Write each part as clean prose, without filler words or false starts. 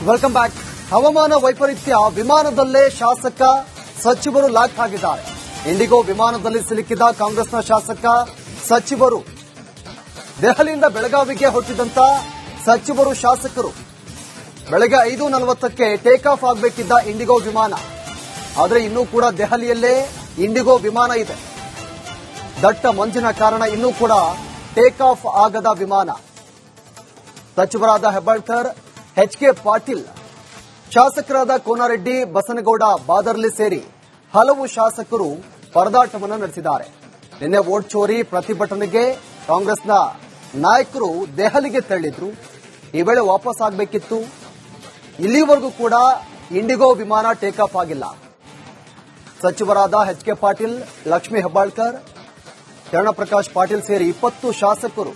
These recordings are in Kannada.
Welcome back. ಹವಾಮಾನ ವೈಪರೀತ್ಯ ವಿಮಾನದಲ್ಲೇ ಶಾಸಕ ಸಚಿವರು ಲಾಕ್ ಆಗಿದ್ದಾರೆ. ಇಂಡಿಗೋ ವಿಮಾನದಲ್ಲಿ ಸಿಲುಕಿದ ಕಾಂಗ್ರೆಸ್ನ ಶಾಸಕ ಸಚಿವರು ದೆಹಲಿಯಿಂದ ಬೆಳಗಾವಿಗೆ ಹೊರಟಿದ್ದಂತ ಸಚಿವರು ಶಾಸಕರು ಬೆಳಗ್ಗೆ 5:40ಕ್ಕೆ ಟೇಕ್ ಆಫ್ ಆಗಬೇಕಿದ್ದ ಇಂಡಿಗೋ ವಿಮಾನ. ಆದರೆ ಇನ್ನೂ ಕೂಡ ದೆಹಲಿಯಲ್ಲೇ ಇಂಡಿಗೋ ವಿಮಾನ ಇದೆ. ದಟ್ಟ ಮಂಜಿನ ಕಾರಣ ಇನ್ನೂ ಕೂಡ ಟೇಕ್ ಆಫ್ ಆಗದ ವಿಮಾನ. ಸಚಿವರಾದ ಹೆಬ್ಬಾಳ್ಕರ್, ಎಚ್.ಕೆ. ಪಾಟೀಲ್, ಶಾಸಕರಾದ ಕೋನರೆಡ್ಡಿ, ಬಸನಗೌಡ, ಬಾದರ್ಲಿ ಸೇರಿ ಹಲವು ಶಾಸಕರು ಪರದಾಟವನ್ನು ನಡೆಸಿದ್ದಾರೆ. ನಿನ್ನೆ ವೋಟ್ ಚೋರಿ ಪ್ರತಿಭಟನೆಗೆ ಕಾಂಗ್ರೆಸ್ನ ನಾಯಕರು ದೆಹಲಿಗೆ ತೆರಳಿದ್ರು. ಈ ವೇಳೆ ವಾಪಸ್ ಆಗಬೇಕಿತ್ತು. ಇಲ್ಲಿವರೆಗೂ ಕೂಡ ಇಂಡಿಗೋ ವಿಮಾನ ಟೇಕ್ ಆಫ್ ಆಗಿಲ್ಲ. ಸಚಿವರಾದ ಎಚ್.ಕೆ. ಪಾಟೀಲ್, ಲಕ್ಷ್ಮೀ ಹೆಬ್ಬಾಳ್ಕರ್, ಶರಣಪ್ರಕಾಶ್ ಪಾಟೀಲ್ ಸೇರಿ 20 ಶಾಸಕರು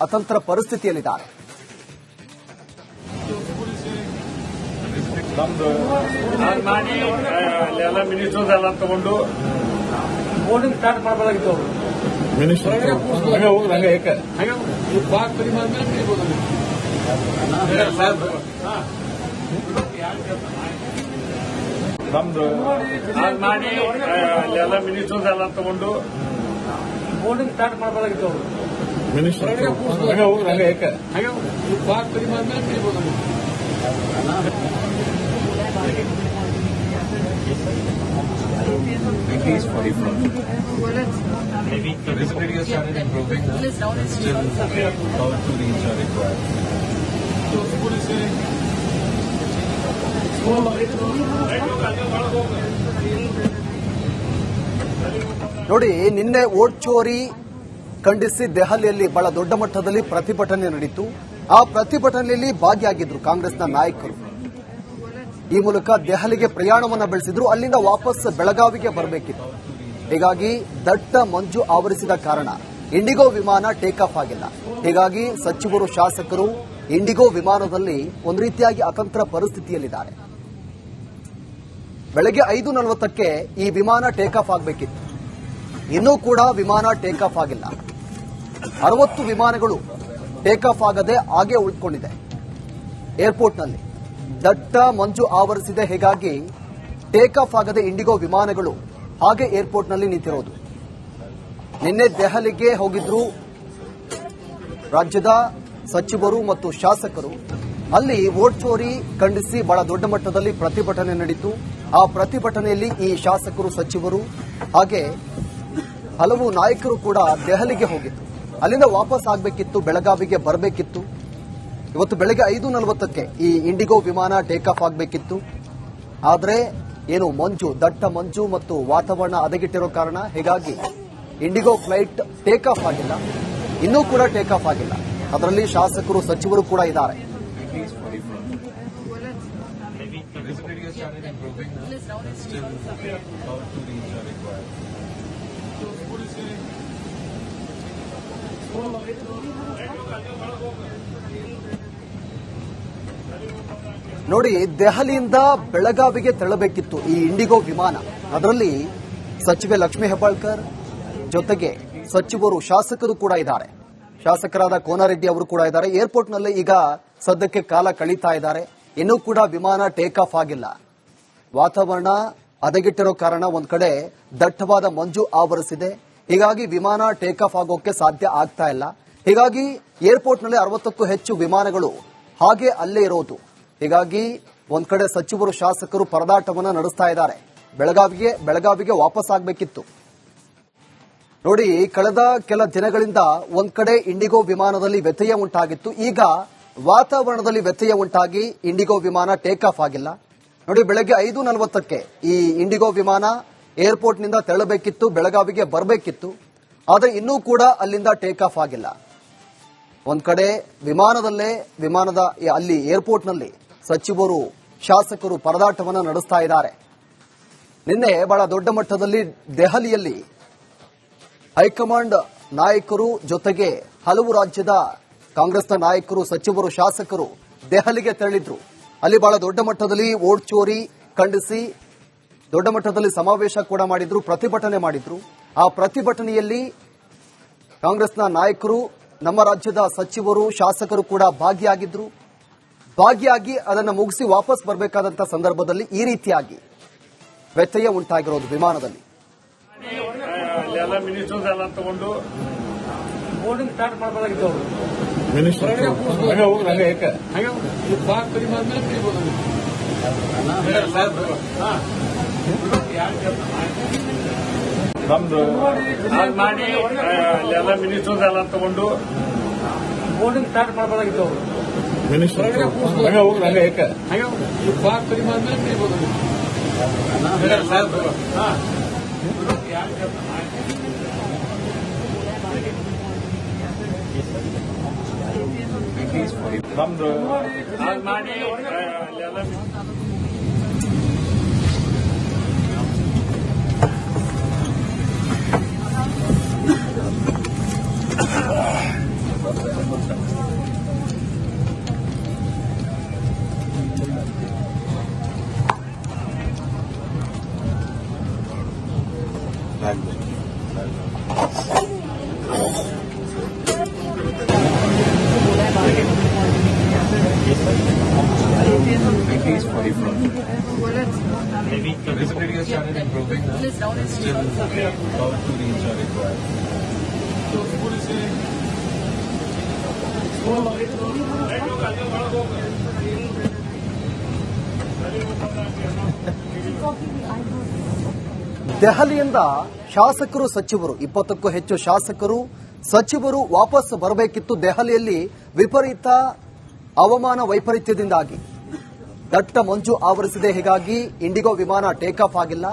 ಅತಂತ್ರ ಪರಿಸ್ಥಿತಿಯಲ್ಲಿದ್ದಾರೆ. ನಮ್ದು ಮಾಡಿ ಅಲ್ಲೆಲ್ಲ ಮಿನಿಸ್ಟರ್ಸ್ ಎಲ್ಲ ತಗೊಂಡು ಬೋರ್ಡಿಂಗ್ ಸ್ಟಾರ್ಟ್ ಮಾಡಬೇಕಾಗಿತ್ತು. ಮಿನಿಸ್ಟರ್ ಹಂಗೆ ಹೋಗ್ರಿ, ಹಂಗೆ ಏಕೆ ಹಂಗೆ ಬಾಕ್ ಕಡಿಮೆ ಆದ್ಮೇಲೆ ನಮ್ದು ಮಾಡಿ ಅಲ್ಲೆಲ್ಲ ಮಿನಿಸ್ಟರ್ಸ್ ಎಲ್ಲ ತಗೊಂಡು ಬೋರ್ಡಿಂಗ್ ಸ್ಟಾರ್ಟ್ ಮಾಡಬೇಕಾಗಿತ್ತು. ಮಿನಿಸ್ಟರ್ ಹಂಗೆ ಹೋಗ್ರಿ, ಹಂಗೆ ಏಕೆ ಹಂಗೆ ಬಾಕ್ ಕಡಿಮೆ ಆದ್ಮೇಲೆ ಕಡಿಬೋದು. Increase 40%. Maybe the visibility has started improving. Still, about 2 reads are required. ನೋಡಿ, ನಿನ್ನೆ ವೋಟ್ ಚೋರಿ ಖಂಡಿಸಿ ದೆಹಲಿಯಲ್ಲಿ ಬಹಳ ದೊಡ್ಡ ಮಟ್ಟದಲ್ಲಿ ಪ್ರತಿಭಟನೆ ನಡೆಯಿತು. ಆ ಪ್ರತಿಭಟನೆಯಲ್ಲಿ ಭಾಗಿಯಾಗಿದ್ರು ಕಾಂಗ್ರೆಸ್ನ ನಾಯಕರು. ಈ ಮೂಲಕ ದೆಹಲಿಗೆ ಪ್ರಯಾಣವನ್ನು ಬೆಳೆಸಿದ್ರು. ಅಲ್ಲಿಂದ ವಾಪಸ್ ಬೆಳಗಾವಿಗೆ ಬರಬೇಕಿತ್ತು. ಹೀಗಾಗಿ ದಟ್ಟ ಮಂಜು ಆವರಿಸಿದ ಕಾರಣ ಇಂಡಿಗೋ ವಿಮಾನ ಟೇಕ್ ಆಫ್ ಆಗಿಲ್ಲ. ಹೀಗಾಗಿ ಸಚಿವರು, ಶಾಸಕರು ಇಂಡಿಗೋ ವಿಮಾನದಲ್ಲಿ ಒಂದು ರೀತಿಯಾಗಿ ಅತಂತ್ರ ಪರಿಸ್ಥಿತಿಯಲ್ಲಿದ್ದಾರೆ. ಬೆಳಗ್ಗೆ 5:40ಕ್ಕೆ ಈ ವಿಮಾನ ಟೇಕ್ ಆಫ್ ಆಗಬೇಕಿತ್ತು. ಇನ್ನೂ ಕೂಡ ವಿಮಾನ ಟೇಕ್ ಆಫ್ ಆಗಿಲ್ಲ. 60 ವಿಮಾನಗಳು ಟೇಕ್ ಆಫ್ ಆಗದೆ ಹಾಗೆ ಉಳಿದುಕೊಂಡಿದೆ ಏರ್ಪೋರ್ಟ್ನಲ್ಲಿ. ದಟ್ಟ ಮಂಜು ಆವರಿಸಿದೆ. ಹೀಗಾಗಿ ಟೇಕ್ ಆಫ್ ಆಗದೆ ಇಂಡಿಗೋ ವಿಮಾನಗಳು ಹಾಗೆ ಏರ್ಪೋರ್ಟ್ನಲ್ಲಿ ನಿಂತಿರೋದು. ನಿನ್ನೆ ದೆಹಲಿಗೆ ಹೋಗಿದ್ರು ರಾಜ್ಯದ ಸಚಿವರು ಮತ್ತು ಶಾಸಕರು. ಅಲ್ಲಿ ವೋಟ್ ಚೋರಿ ಖಂಡಿಸಿ ಬಹಳ ದೊಡ್ಡ ಮಟ್ಟದಲ್ಲಿ ಪ್ರತಿಭಟನೆ ನಡೆಯಿತು. ಆ ಪ್ರತಿಭಟನೆಯಲ್ಲಿ ಈ ಶಾಸಕರು, ಸಚಿವರು ಹಾಗೆ ಹಲವು ನಾಯಕರು ಕೂಡ ದೆಹಲಿಗೆ ಹೋಗಿದ್ರು. ಅಲ್ಲಿಂದ ವಾಪಸ್ ಆಗಬೇಕಿತ್ತು, ಬೆಳಗಾವಿಗೆ ಬರಬೇಕಿತ್ತು. ಇವತ್ತು ಬೆಳಗ್ಗೆ 5:40ಕ್ಕೆ ಈ ಇಂಡಿಗೋ ವಿಮಾನ ಟೇಕ್ ಆಫ್ ಆಗಬೇಕಿತ್ತು. ಆದರೆ ಏನು ಮಂಜು, ದಟ್ಟ ಮಂಜು ಮತ್ತು ವಾತಾವರಣ ಹದಗೆಟ್ಟಿರೋ ಕಾರಣ ಹೀಗಾಗಿ ಇಂಡಿಗೋ ಫ್ಲೈಟ್ ಟೇಕ್ ಆಫ್ ಆಗಿಲ್ಲ. ಇನ್ನೂ ಕೂಡ ಟೇಕ್ ಆಫ್ ಆಗಿಲ್ಲ. ಅದರಲ್ಲಿ ಶಾಸಕರು, ಸಚಿವರು ಕೂಡ ಇದ್ದಾರೆ. The visibility has started improving. Still, about 2 reads are required. ನೋಡಿ, ದೆಹಲಿಯಿಂದ ಬೆಳಗಾವಿಗೆ ತೆರಳಬೇಕಿತ್ತು ಈ ಇಂಡಿಗೋ ವಿಮಾನ. ಅದರಲ್ಲಿ ಸಚಿವೆ ಲಕ್ಷ್ಮೀ ಹೆಬ್ಬಾಳ್ಕರ್ ಜೊತೆಗೆ ಸಚಿವರು, ಶಾಸಕರು ಕೂಡ ಇದ್ದಾರೆ. ಶಾಸಕರಾದ ಕೋನರೆಡ್ಡಿ ಅವರು ಕೂಡ ಇದ್ದಾರೆ. ಏರ್ಪೋರ್ಟ್ನಲ್ಲಿ ಈಗ ಸದ್ಯಕ್ಕೆ ಕಾಲ ಕಳೀತಾ ಇದ್ದಾರೆ. ಇನ್ನೂ ಕೂಡ ವಿಮಾನ ಟೇಕ್ ಆಫ್ ಆಗಿಲ್ಲ. ವಾತಾವರಣ ಹದಗೆಟ್ಟಿರೋ ಕಾರಣ ಒಂದ್ ಕಡೆ ದಟ್ಟವಾದ ಮಂಜು ಆವರಿಸಿದೆ. ಹೀಗಾಗಿ ವಿಮಾನ ಟೇಕ್ ಆಫ್ ಆಗೋಕೆ ಸಾಧ್ಯ ಆಗ್ತಾ ಇಲ್ಲ. ಹೀಗಾಗಿ ಏರ್ಪೋರ್ಟ್ನಲ್ಲಿ 60ಕ್ಕೂ ಹೆಚ್ಚು ವಿಮಾನಗಳು ಹಾಗೆ ಅಲ್ಲೇ ಇರೋದು. ಹೀಗಾಗಿ ಒಂದ್ ಕಡೆ ಸಚಿವರು, ಶಾಸಕರು ಪರದಾಟವನ್ನು ನಡೆಸ್ತಾ ಇದ್ದಾರೆ. ಬೆಳಗಾವಿಗೆ ವಾಪಸ್ ಆಗಬೇಕಿತ್ತು. ನೋಡಿ, ಕಳೆದ ಕೆಲ ದಿನಗಳಿಂದ ಒಂದ್ ಕಡೆ ಇಂಡಿಗೋ ವಿಮಾನದಲ್ಲಿ ವ್ಯತ್ಯಯ ಉಂಟಾಗಿತ್ತು. ಈಗ ವಾತಾವರಣದಲ್ಲಿ ವ್ಯತ್ಯಯ ಉಂಟಾಗಿ ಇಂಡಿಗೋ ವಿಮಾನ ಟೇಕ್ ಆಫ್ ಆಗಿಲ್ಲ. ನೋಡಿ, ಬೆಳಗ್ಗೆ 5:40ಕ್ಕೆ ಈ ಇಂಡಿಗೋ ವಿಮಾನ ಏರ್ಪೋರ್ಟ್ನಿಂದ ತೆರಳಬೇಕಿತ್ತು, ಬೆಳಗಾವಿಗೆ ಬರಬೇಕಿತ್ತು. ಆದರೆ ಇನ್ನೂ ಕೂಡ ಅಲ್ಲಿಂದ ಟೇಕ್ ಆಫ್ ಆಗಿಲ್ಲ. ಒಂದ್ ಕಡೆ ವಿಮಾನದ ಅಲ್ಲಿ ಏರ್ಪೋರ್ಟ್ನಲ್ಲಿ ಸಚಿವರು, ಶಾಸಕರು ಪರದಾಟವನ್ನು ನಡೆಸ್ತಾ ಇದ್ದಾರೆ. ನಿನ್ನೆ ಬಹಳ ದೊಡ್ಡ ಮಟ್ಟದಲ್ಲಿ ದೆಹಲಿಯಲ್ಲಿ ಹೈಕಮಾಂಡ್ ನಾಯಕರು ಜೊತೆಗೆ ಹಲವು ರಾಜ್ಯದ ಕಾಂಗ್ರೆಸ್ನ ನಾಯಕರು, ಸಚಿವರು, ಶಾಸಕರು ದೆಹಲಿಗೆ ತೆರಳಿದ್ರು. ಅಲ್ಲಿ ಬಹಳ ದೊಡ್ಡ ಮಟ್ಟದಲ್ಲಿ ವೋಟ್ ಚೋರಿ ಖಂಡಿಸಿ ದೊಡ್ಡ ಮಟ್ಟದಲ್ಲಿ ಸಮಾವೇಶ ಕೂಡ ಮಾಡಿದ್ರು, ಪ್ರತಿಭಟನೆ ಮಾಡಿದ್ರು. ಆ ಪ್ರತಿಭಟನೆಯಲ್ಲಿ ಕಾಂಗ್ರೆಸ್ನ ನಾಯಕರು, ನಮ್ಮ ರಾಜ್ಯದ ಸಚಿವರು, ಶಾಸಕರು ಕೂಡ ಭಾಗಿಯಾಗಿದ್ರು. ಭಾಗಿಯಾಗಿ ಅದನ್ನು ಮುಗಿಸಿ ವಾಪಸ್ ಬರಬೇಕಾದಂತ ಸಂದರ್ಭದಲ್ಲಿ ಈ ರೀತಿಯಾಗಿ ವ್ಯತ್ಯಯ ಉಂಟಾಗಿರೋದು ವಿಮಾನದಲ್ಲಿ. ಅಲ್ಲೆಲ್ಲ ಮಿನಿಸ್ಟರ್ಸ್ ಎಲ್ಲ ತಗೊಂಡು ಬೋರ್ಡಿಂಗ್ ಸ್ಟಾರ್ಟ್ ಮಾಡಬೇಕಾಗಿತ್ತು ಅವರು. ಮಾಡಿ ಅಲ್ಲೆಲ್ಲ ಮಿನಿಸ್ಟರ್ಸ್ ಎಲ್ಲ ತಗೊಂಡು ಬೋರ್ಡಿಂಗ್ ಸ್ಟಾರ್ಟ್ ಮಾಡಬೇಕಾಗಿತ್ತು ಅವರು. ಮಾಡಿ ಅಲ್ಲೆಲ್ಲ Maybe the visibility has started improving. Still about to reach our required. ದೆಹಲಿಯಿಂದ ಶಾಸಕರು ಸಚಿವರು 20ಕ್ಕೂ ಹೆಚ್ಚು ಶಾಸಕರು ಸಚಿವರು ವಾಪಸ್ ಬರಬೇಕಿತ್ತು. ದೆಹಲಿಯಲ್ಲಿ ವಿಪರೀತ ಹವಾಮಾನ ವೈಪರೀತ್ಯದಿಂದಾಗಿ ದಟ್ಟ ಮಂಜು ಆವರಿಸಿದೆ. ಹೀಗಾಗಿ ಇಂಡಿಗೋ ವಿಮಾನ ಟೇಕ್ ಆಫ್ ಆಗಿಲ್ಲ.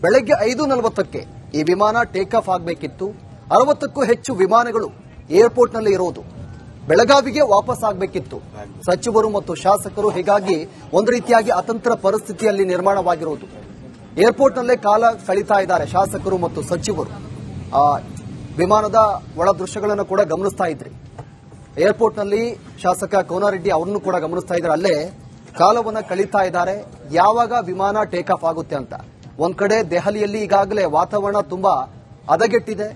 ಬೆಳಗ್ಗೆ 5:40ಕ್ಕೆ ಈ ವಿಮಾನ ಟೇಕ್ ಆಫ್ ಆಗಬೇಕಿತ್ತು. 60ಕ್ಕೂ ಹೆಚ್ಚು ವಿಮಾನಗಳು ಏರ್ಪೋರ್ಟ್ನಲ್ಲಿ ಇರೋದು. ಬೆಳಗಾವಿಗೆ ವಾಪಸ್ ಆಗಬೇಕಿತ್ತು ಸಚಿವರು ಮತ್ತು ಶಾಸಕರು. ಹೀಗಾಗಿ ಒಂದು ರೀತಿಯಾಗಿ ಅತಂತ್ರ ಪರಿಸ್ಥಿತಿಯಲ್ಲಿ ನಿರ್ಮಾಣವಾಗಿರೋದು. ಏರ್ಪೋರ್ಟ್ನಲ್ಲೇ ಕಾಲ ಕಳೀತಾ ಇದ್ದಾರೆ ಶಾಸಕರು ಮತ್ತು ಸಚಿವರು. ವಿಮಾನದ ಒಳ ದೃಶ್ಯಗಳನ್ನು ಕೂಡ ಗಮನಿಸ್ತಾ ಇದ್ರಿ. ಏರ್ಪೋರ್ಟ್ನಲ್ಲಿ ಶಾಸಕ ಕೋನಾರೆಡ್ಡಿ ಅವರನ್ನು ಕೂಡ ಗಮನಿಸ್ತಾ ಇದ್ದಾರೆ. ಅಲ್ಲೇ ಕಾಲವನ್ನು ಕಳೀತಾ ಇದ್ದಾರೆ, ಯಾವಾಗ ವಿಮಾನ ಟೇಕ್ ಆಫ್ ಆಗುತ್ತೆ ಅಂತ. ಒಂದ್ ಕಡೆ ದೆಹಲಿಯಲ್ಲಿ ಈಗಾಗಲೇ ವಾತಾವರಣ ತುಂಬಾ ಹದಗೆಟ್ಟಿದೆ.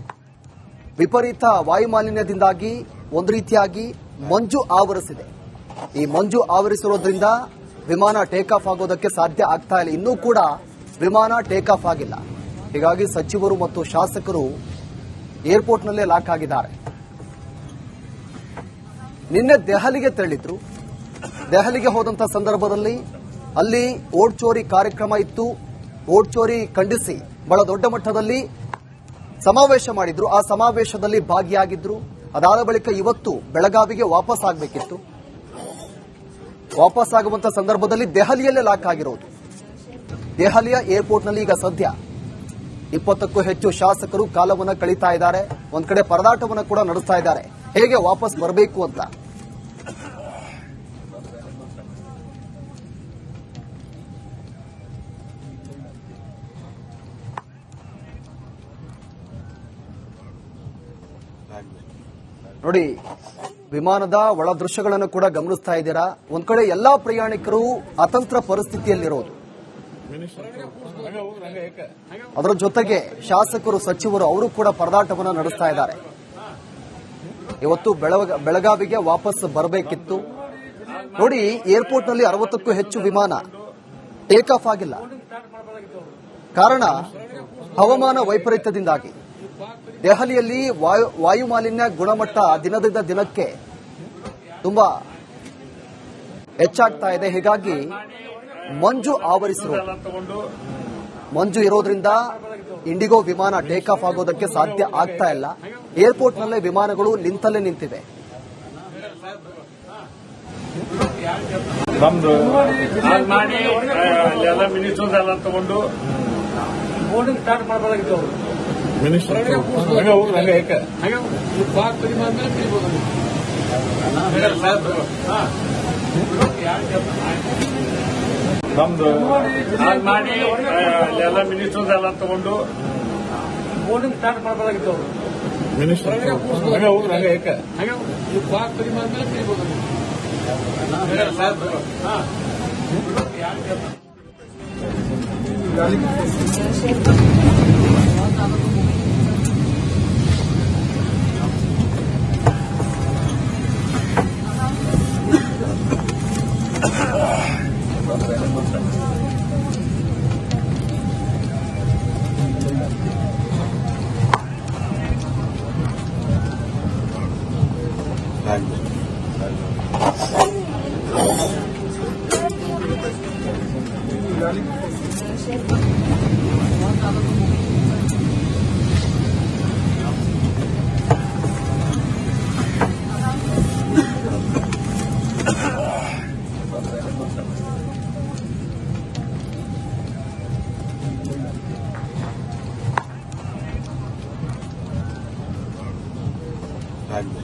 ವಿಪರೀತ ವಾಯುಮಾಲಿನ್ಯದಿಂದಾಗಿ ಒಂದು ರೀತಿಯಾಗಿ ಮಂಜು ಆವರಿಸಿದೆ. ಈ ಮಂಜು ಆವರಿಸಿರೋದ್ರಿಂದ ವಿಮಾನ ಟೇಕ್ ಆಫ್ ಆಗೋದಕ್ಕೆ ಸಾಧ್ಯ ಆಗ್ತಾ ಇಲ್ಲ. ಇನ್ನೂ ಕೂಡ ವಿಮಾನ ಟೇಕ್ ಆಫ್ ಆಗಿಲ್ಲ. ಹೀಗಾಗಿ ಸಚಿವರು ಮತ್ತು ಶಾಸಕರು ಏರ್ಪೋರ್ಟ್ನಲ್ಲೇ ಲಾಕ್ ಆಗಿದ್ದಾರೆ. ನಿನ್ನೆ ದೆಹಲಿಗೆ ತೆರಳಿದ್ರು. ದೆಹಲಿಗೆ ಹೋದಂತ ಸಂದರ್ಭದಲ್ಲಿ ಅಲ್ಲಿ ಓಟ್ ಚೋರಿ ಕಾರ್ಯಕ್ರಮ ಇತ್ತು. ಓಟ್ ಚೋರಿ ಖಂಡಿಸಿ ಬಹಳ ದೊಡ್ಡ ಮಟ್ಟದಲ್ಲಿ ಸಮಾವೇಶ ಮಾಡಿದ್ರು. ಆ ಸಮಾವೇಶದಲ್ಲಿ ಭಾಗಿಯಾಗಿದ್ರು. ಅದಾದ ಬಳಿಕ ಇವತ್ತು ಬೆಳಗಾವಿಗೆ ವಾಪಸ್ ಆಗಬೇಕಿತ್ತು. ವಾಪಸ್ ಆಗುವಂತ ಸಂದರ್ಭದಲ್ಲಿ ದೆಹಲಿಯಲ್ಲೇ ಲಾಕ್ ಆಗಿರೋದು. ದೆಹಲಿಯ ಏರ್ಪೋರ್ಟ್ನಲ್ಲಿ ಈಗ ಸದ್ಯ 20ಕ್ಕೂ ಹೆಚ್ಚು ಶಾಸಕರು ಕಾಲವನ್ನು ಕಳೀತಾ ಇದ್ದಾರೆ. ಒಂದ್ ಕಡೆ ಪರದಾಟವನ್ನು ಕೂಡ ನಡೆಸ್ತಾ ಇದ್ದಾರೆ, ಹೇಗೆ ವಾಪಸ್ ಬರಬೇಕು ಅಂತ. ನೋಡಿ, ವಿಮಾನದ ಒಳ ದೃಶ್ಯಗಳನ್ನು ಕೂಡ ಗಮನಿಸ್ತಾ ಇದ್ದೀರಾ. ಒಂದ್ ಕಡೆ ಎಲ್ಲಾ ಪ್ರಯಾಣಿಕರು ಅತಂತ್ರ ಪರಿಸ್ಥಿತಿಯಲ್ಲಿರೋದು. ಅದರ ಜೊತೆಗೆ ಶಾಸಕರು ಸಚಿವರು ಅವರು ಕೂಡ ಪರದಾಟವನ್ನು ನಡೆಸ್ತಾ ಇದ್ದಾರೆ. ಇವತ್ತು ಬೆಳಗಾವಿಗೆ ವಾಪಸ್ ಬರಬೇಕಿತ್ತು. ನೋಡಿ, ಏರ್ಪೋರ್ಟ್ನಲ್ಲಿ 60ಕ್ಕೂ ಹೆಚ್ಚು ವಿಮಾನ ಟೇಕ್ ಆಫ್ ಆಗಿಲ್ಲ. ಕಾರಣ ಹವಾಮಾನ ವೈಪರೀತ್ಯದಿಂದಾಗಿ. ದೆಹಲಿಯಲ್ಲಿ ವಾಯುಮಾಲಿನ್ಯ ಗುಣಮಟ್ಟ ದಿನದಿಂದ ದಿನಕ್ಕೆ ತುಂಬಾ ಹೆಚ್ಚಾಗ್ತಾ ಇದೆ. ಹೀಗಾಗಿ ಮಂಜು ಆವರಿಸಿರೋದು. ಮಂಜು ಇರೋದ್ರಿಂದ ಇಂಡಿಗೋ ವಿಮಾನ ಟೇಕ್ ಆಫ್ ಆಗೋದಕ್ಕೆ ಸಾಧ್ಯ ಆಗ್ತಾ ಇಲ್ಲ. ಏರ್ಪೋರ್ಟ್ನಲ್ಲೇ ವಿಮಾನಗಳು ನಿಂತಲ್ಲೇ ನಿಂತಿವೆ. ಮಾಡಿ ಅಲ್ಲೆಲ್ಲ ಮಿನಿಸ್ಟರ್ಸ್ ಎಲ್ಲ ತಗೊಂಡು ಬೋರ್ಡಿಂಗ್ ಸ್ಟಾರ್ಟ್ ಮಾಡಬೇಕಾಗಿತ್ತು ಅವರು. ಮಾಡಿ ಅಲ್ಲೆಲ್ಲ ಮಿನಿಸ್ಟರ್ಸ್ ಎಲ್ಲ ತಗೊಂಡು ಬೋರ್ಡಿಂಗ್ ಸ್ಟಾರ್ಟ್ ಮಾಡಬೇಕಾಗಿತ್ತು ಅವರು. Thank you.